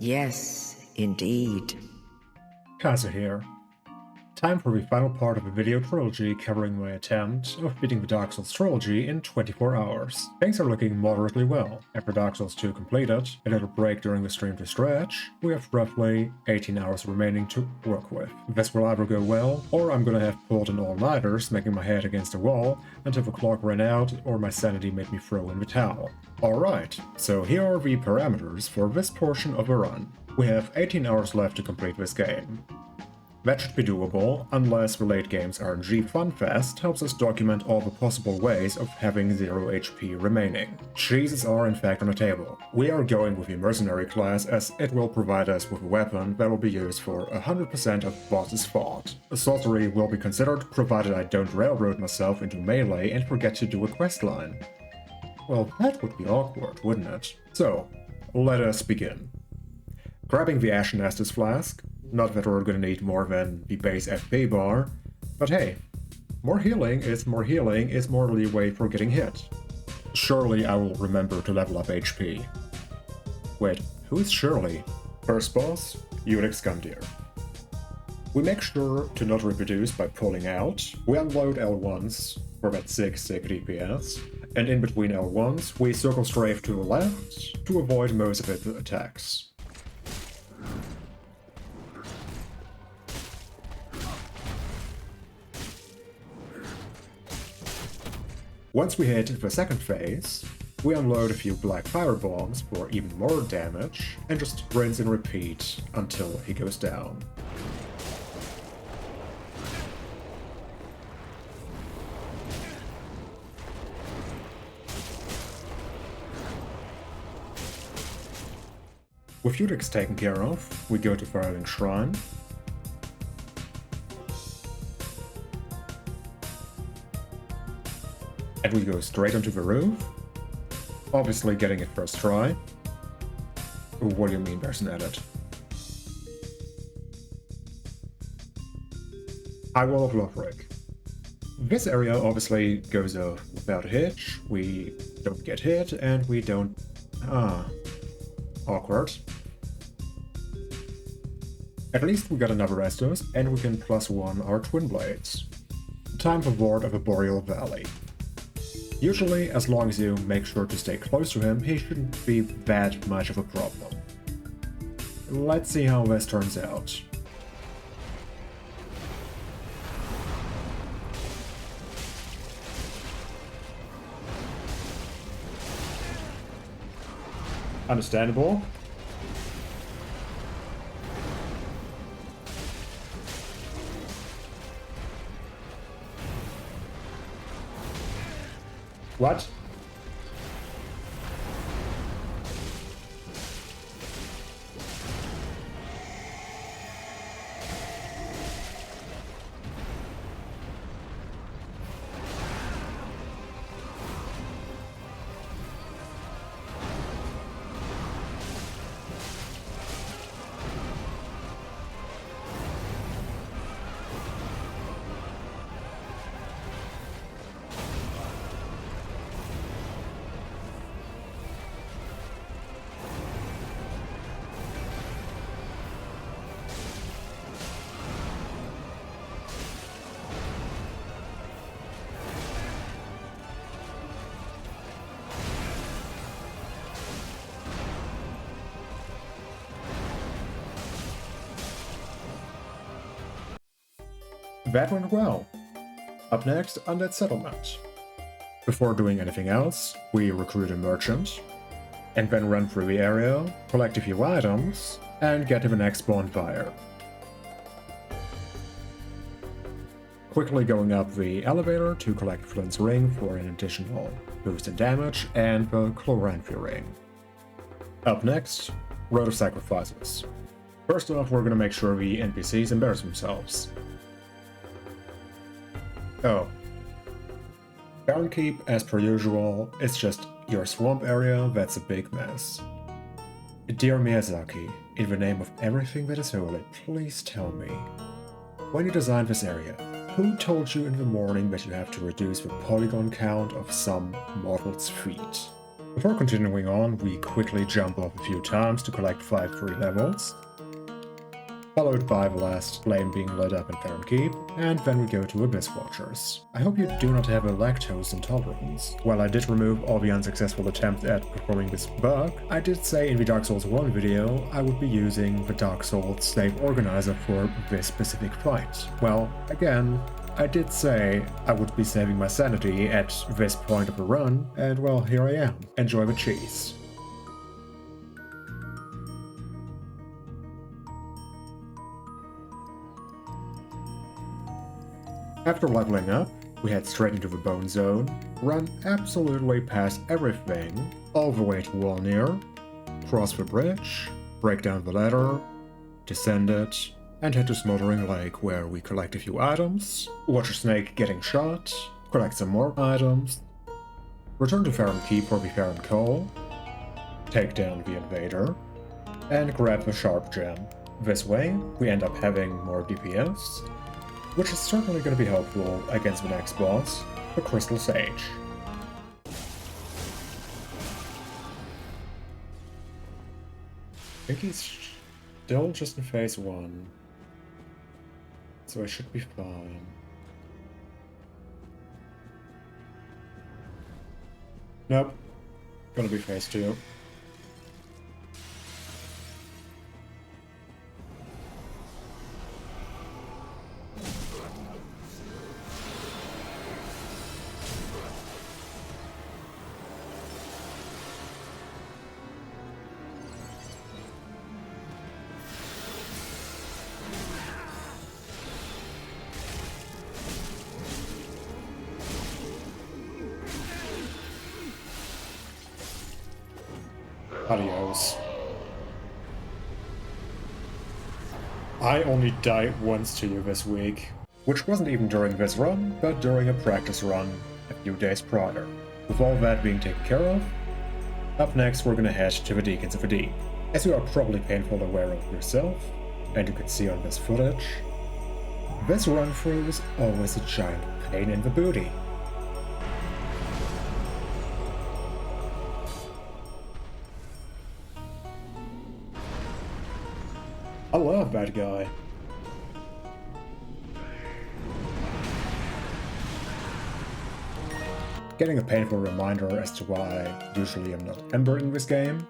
Yes, indeed. Kaza here. Time for the final part of a video trilogy covering my attempt of beating the Dark Souls Trilogy in 24 hours. Things are looking moderately well. After Dark Souls 2 completed, a little break during the stream to stretch, we have roughly 18 hours remaining to work with. This will either go well, or I'm gonna have pulled an all-nighters, making my head against the wall until the clock ran out or my sanity made me throw in the towel. Alright, so here are the parameters for this portion of the run. We have 18 hours left to complete this game. That should be doable, unless the late game's RNG FunFest helps us document all the possible ways of having 0 HP remaining. Cheeses are in fact on the table. We are going with the Mercenary class as it will provide us with a weapon that will be used for 100% of the boss's fought. A sorcery will be considered provided I don't railroad myself into melee and forget to do a questline. Well, that would be awkward, wouldn't it? So, let us begin. Grabbing the Ashen Estus flask. Not that we're gonna need more than the base FP bar, but hey, more healing is more leeway for getting hit. Surely I will remember to level up HP. Wait, who is Shirley? First boss, Iudex Gundyr. We make sure to not reproduce by pulling out, we unload L1s for about 6 DPS, and in between L1s we circle strafe to the left to avoid most of its attacks. Once we hit the second phase, we unload a few black fire bombs for even more damage, and just rinse and repeat until he goes down. With Iudex taken care of, we go to Firelink Shrine. And we go straight onto the roof. Obviously getting it first try. What do you mean there's an edit? High Wall of Lothric. This area obviously goes off without a hitch. We don't get hit and we don't... awkward. At least we got another Estus and we can +1 our Twin Blades. Time for Vordt of the Boreal Valley. Usually, as long as you make sure to stay close to him, he shouldn't be that much of a problem. Let's see how this turns out. Understandable. What? That went well. Up next, Undead Settlement. Before doing anything else, we recruit a merchant, and then run through the area, collect a few items, and get to the next bonfire. Quickly going up the elevator to collect Flint's Ring for an additional boost in damage, and the Chloranthi Ring. Up next, Road of Sacrifices. First off, we're gonna make sure the NPCs embarrass themselves. Oh. Barren Keep, as per usual, is just your swamp area that's a big mess. Dear Miyazaki, in the name of everything that is holy, please tell me, when you designed this area, who told you in the morning that you have to reduce the polygon count of some mortal's feet? Before continuing on, we quickly jump off a few times to collect 5 free levels, followed by the last flame being lit up in Firelink Keep, and then we go to Abyss Watchers. I hope you do not have a lactose intolerance. While I did remove all the unsuccessful attempts at performing this bug, I did say in the Dark Souls 1 video I would be using the Dark Souls slave organizer for this specific fight. Well, again, I did say I would be saving my sanity at this point of the run, and well, here I am. Enjoy the cheese. After leveling up, we head straight into the Bone Zone, run absolutely past everything, all the way to Walnir, cross the bridge, break down the ladder, descend it, and head to Smouldering Lake where we collect a few items, watch a snake getting shot, collect some more items, return to Firelink Keep for the Firelink Coal, take down the invader, and grab the Sharp Gem. This way, we end up having more DPS, which is certainly going to be helpful against the next boss, the Crystal Sage. I think he's still just in phase 1, so I should be fine. Nope, gonna be phase 2. Adios. I only died once to you this week, which wasn't even during this run, but during a practice run a few days prior. With all that being taken care of, up next we're gonna head to the Deacons of the Deep. As you are probably painfully aware of yourself, and you can see on this footage, this run-through is always a giant pain in the booty. I love that guy. Getting a painful reminder as to why usually I'm not Ember in this game.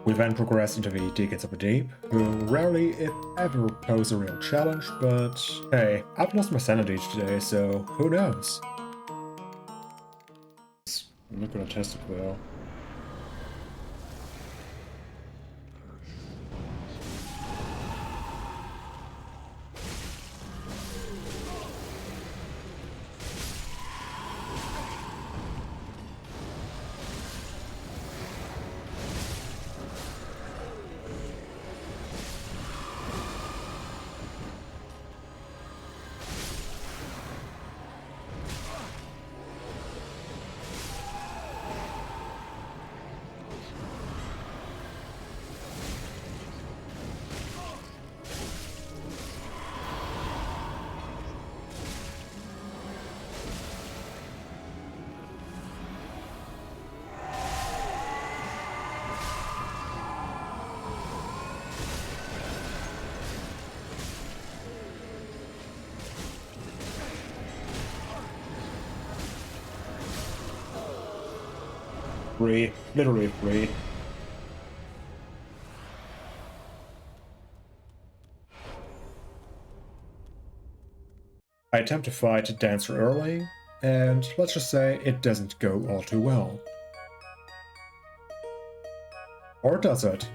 We then progress into the Deacons of the Deep, who rarely, if ever, pose a real challenge, but hey, I've lost my sanity today, so who knows? I'm not gonna test it though. Free, literally free. I attempt to fight Dancer early, and let's just say it doesn't go all too well. Or does it?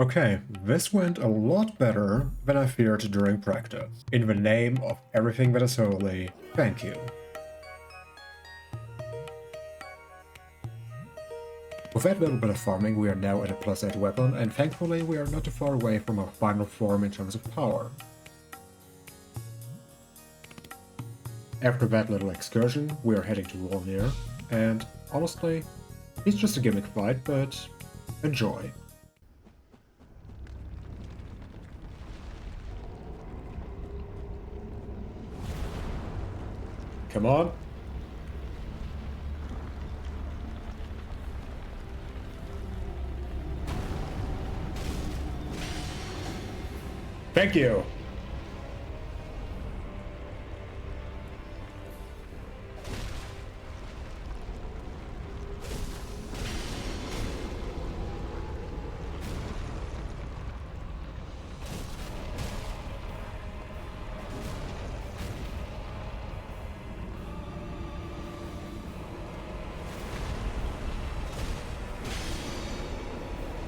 Okay, this went a lot better than I feared during practice. In the name of everything that is holy, thank you. With that little bit of farming, we are now at a +8 weapon, and thankfully we are not too far away from our final form in terms of power. After that little excursion, we are heading to Volnir, and honestly, it's just a gimmick fight, but enjoy. Come on. Thank you.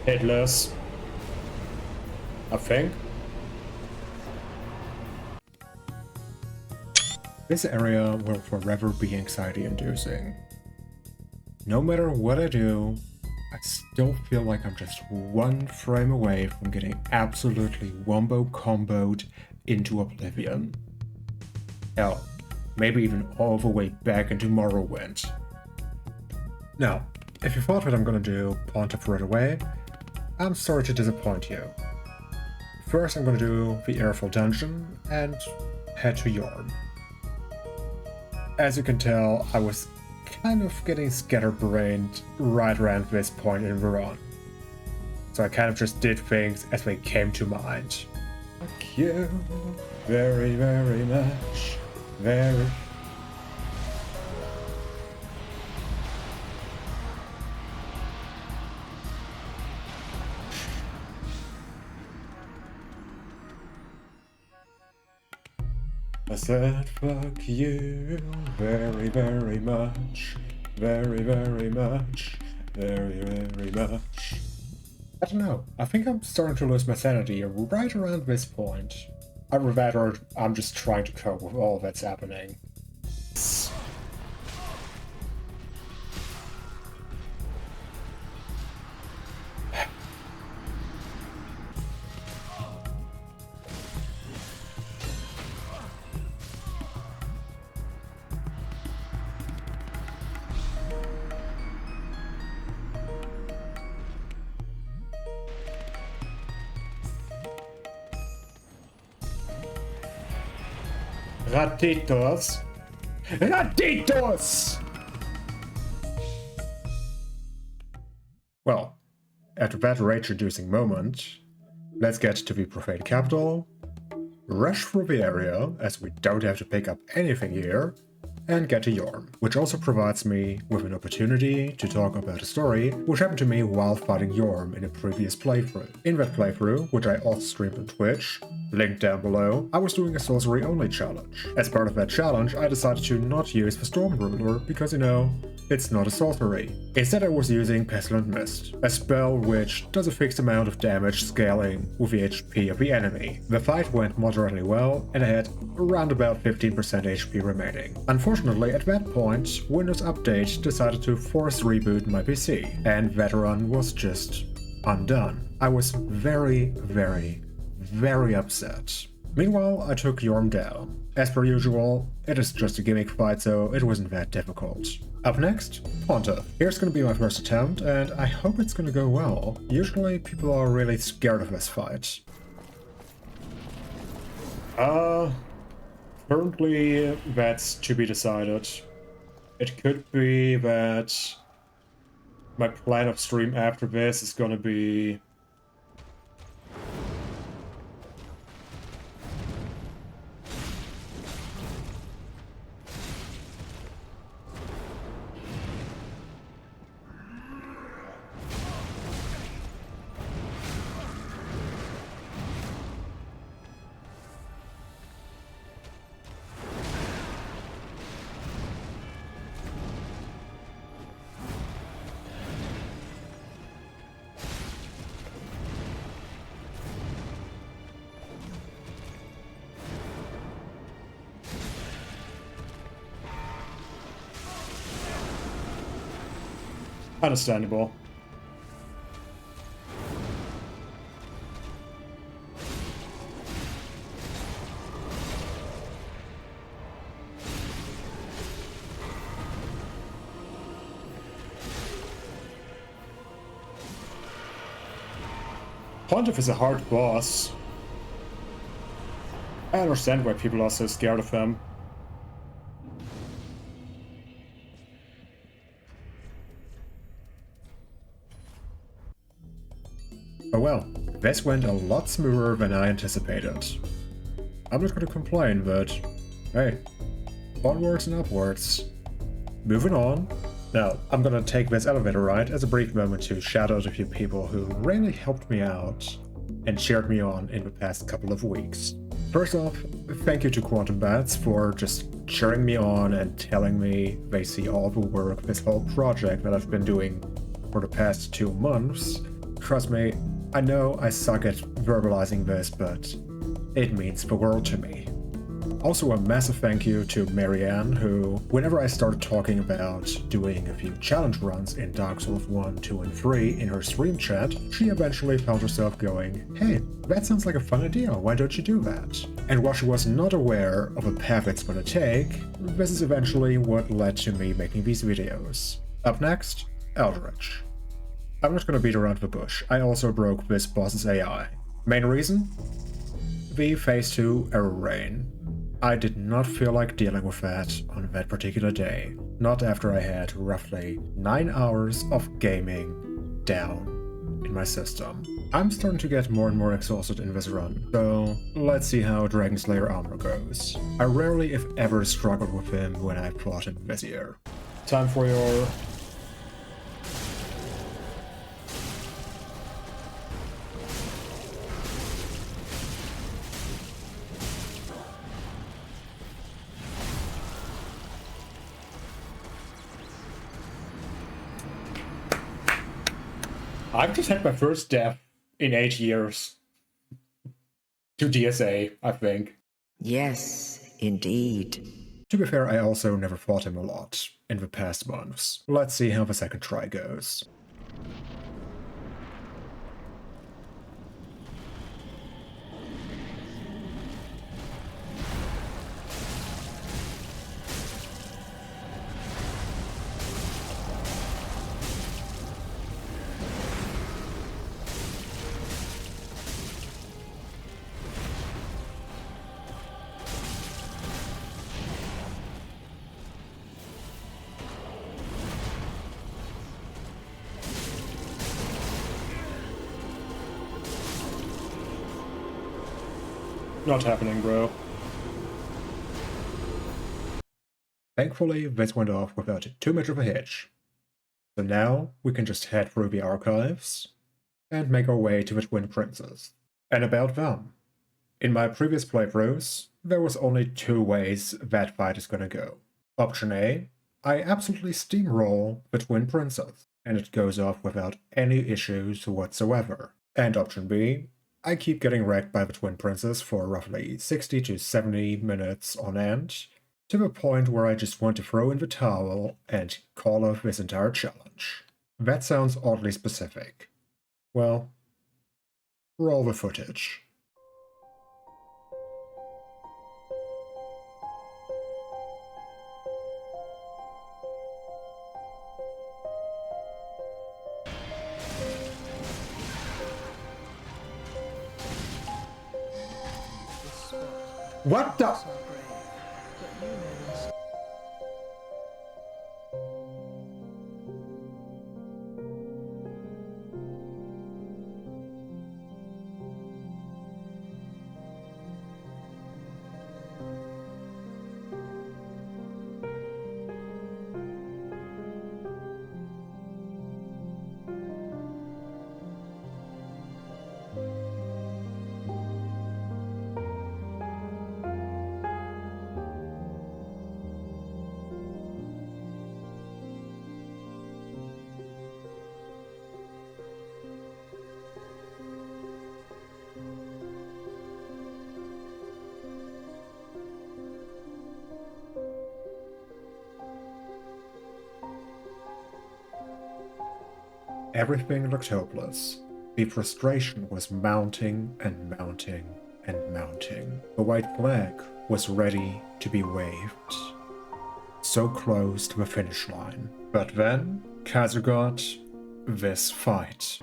Hitless, I think. This area will forever be anxiety-inducing. No matter what I do, I still feel like I'm just one frame away from getting absolutely wombo-comboed into oblivion. Hell, maybe even all the way back into Morrowind. Now, if you thought that I'm gonna do Pontiff right away, I'm sorry to disappoint you. First I'm gonna do the Airful Dungeon and head to Yorm. As you can tell, I was kind of getting scatterbrained right around this point in the run. So I kind of just did things as they came to mind. Thank you very, very much. Very. I said fuck you very, very much. Very, very much. Very, very much. I don't know. I think I'm starting to lose my sanity right around this point. Either that or I'm just trying to cope with all that's happening. Ratitos! Ratitos! Well, after that rage-reducing moment, let's get to the Profaned Capital, rush through the area, as we don't have to pick up anything here, and get to Yorm, which also provides me with an opportunity to talk about a story which happened to me while fighting Yorm in a previous playthrough. In that playthrough, which I also streamed on Twitch, linked down below, I was doing a sorcery only challenge. As part of that challenge, I decided to not use the Storm Ruler because, you know, it's not a sorcery. Instead I was using Pestilent Mist, a spell which does a fixed amount of damage scaling with the HP of the enemy. The fight went moderately well, and I had around about 15% HP remaining. Unfortunately, at that point, Windows Update decided to force reboot my PC, and that run was just undone. I was very, very, very upset. Meanwhile, I took Yorm down. As per usual, it is just a gimmick fight, so it wasn't that difficult. Up next, Pontiff. Here's gonna be my first attempt, and I hope it's gonna go well. Usually people are really scared of this fight. Currently that's to be decided. It could be that my plan of stream after this is gonna be Understandable. Pontiff is a hard boss. I understand why people are so scared of him. Oh well, this went a lot smoother than I anticipated. I'm not gonna complain, but hey, onwards and upwards. Moving on. Now, I'm gonna take this elevator ride as a brief moment to shout out a few people who really helped me out and cheered me on in the past couple of weeks. First off, thank you to Quantum Bats for just cheering me on and telling me they see all the work, this whole project that I've been doing for the past 2 months. Trust me, I know I suck at verbalizing this, but it means the world to me. Also a massive thank you to Marianne, who, whenever I started talking about doing a few challenge runs in Dark Souls 1, 2, and 3 in her stream chat, she eventually found herself going, hey, that sounds like a fun idea, why don't you do that? And while she was not aware of a path it's gonna take, this is eventually what led to me making these videos. Up next, Aldrich. I'm not gonna beat around the bush, I also broke this boss's AI. Main reason? The Phase 2 error rain. I did not feel like dealing with that on that particular day. Not after I had roughly 9 hours of gaming down in my system. I'm starting to get more and more exhausted in this run, so let's see how Dragon Slayer Anor goes. I rarely if ever struggled with him when I fought him this year. Time for your... I've just had my first death in 8 years. To DSA, I think. Yes, indeed. To be fair, I also never fought him a lot in the past months. Let's see how the second try goes. Not happening, bro. Thankfully, this went off without too much of a hitch. So now, we can just head through the archives and make our way to the Twin Princes. And about them. In my previous playthroughs, there was only 2 ways that fight is gonna go. Option A, I absolutely steamroll the Twin Princes, and it goes off without any issues whatsoever. And option B, I keep getting wrecked by the Twin Princes for roughly 60 to 70 minutes on end, to the point where I just want to throw in the towel and call off this entire challenge. That sounds oddly specific. Well, roll the footage. What the? Everything looked hopeless. The frustration was mounting and mounting and mounting. The white flag was ready to be waved. So close to the finish line. But then, Khazar got this fight.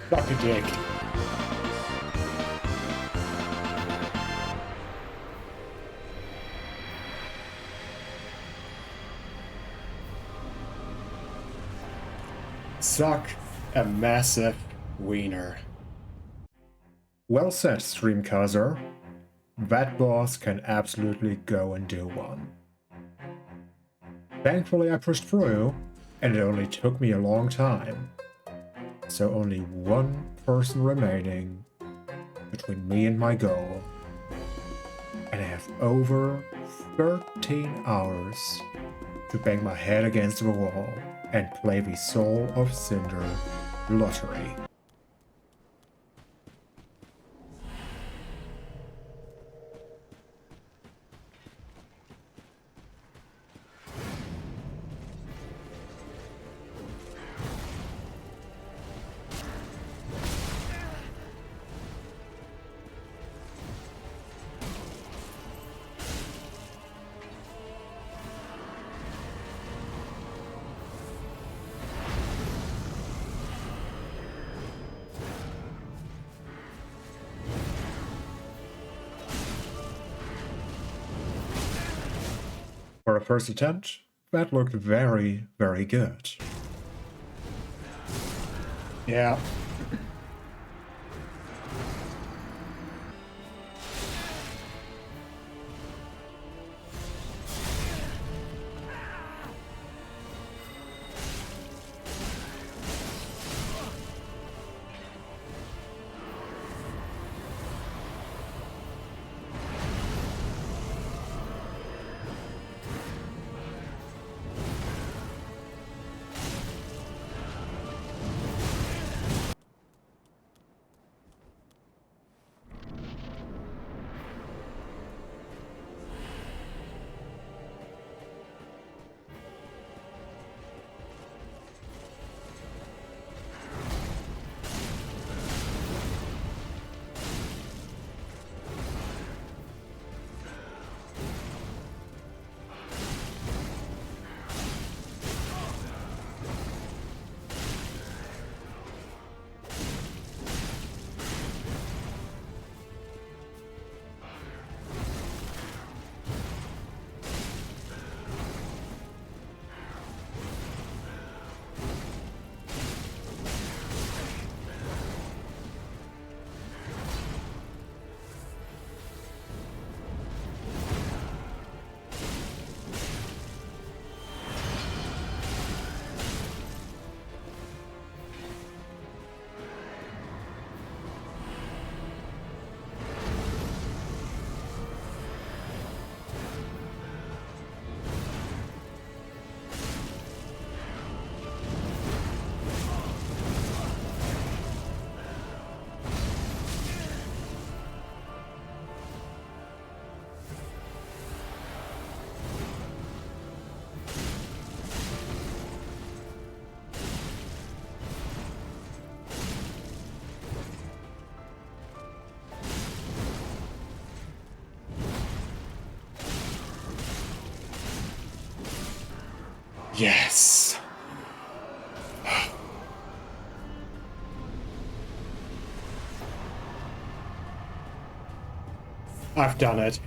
Suck a dick. Suck a massive wiener. Well said, Stream Khazar. That boss can absolutely go and do one. Thankfully I pushed through, and it only took me a long time. So only one person remaining between me and my goal. And I have over 13 hours to bang my head against the wall and play the Soul of Cinder lottery. For a first attempt, that looked very, very good. Yeah. Yes! I've done it.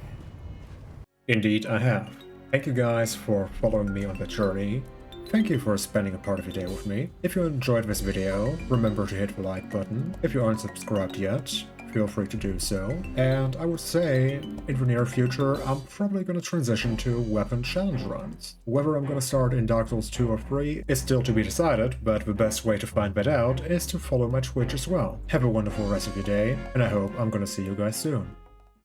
Indeed, I have. Thank you guys for following me on the journey. Thank you for spending a part of your day with me. If you enjoyed this video, remember to hit the like button. If you aren't subscribed yet, feel free to do so. And I would say, in the near future, I'm probably going to transition to weapon challenge runs. Whether I'm going to start in Dark Souls 2 or 3 is still to be decided, but the best way to find that out is to follow my Twitch as well. Have a wonderful rest of your day, and I hope I'm going to see you guys soon.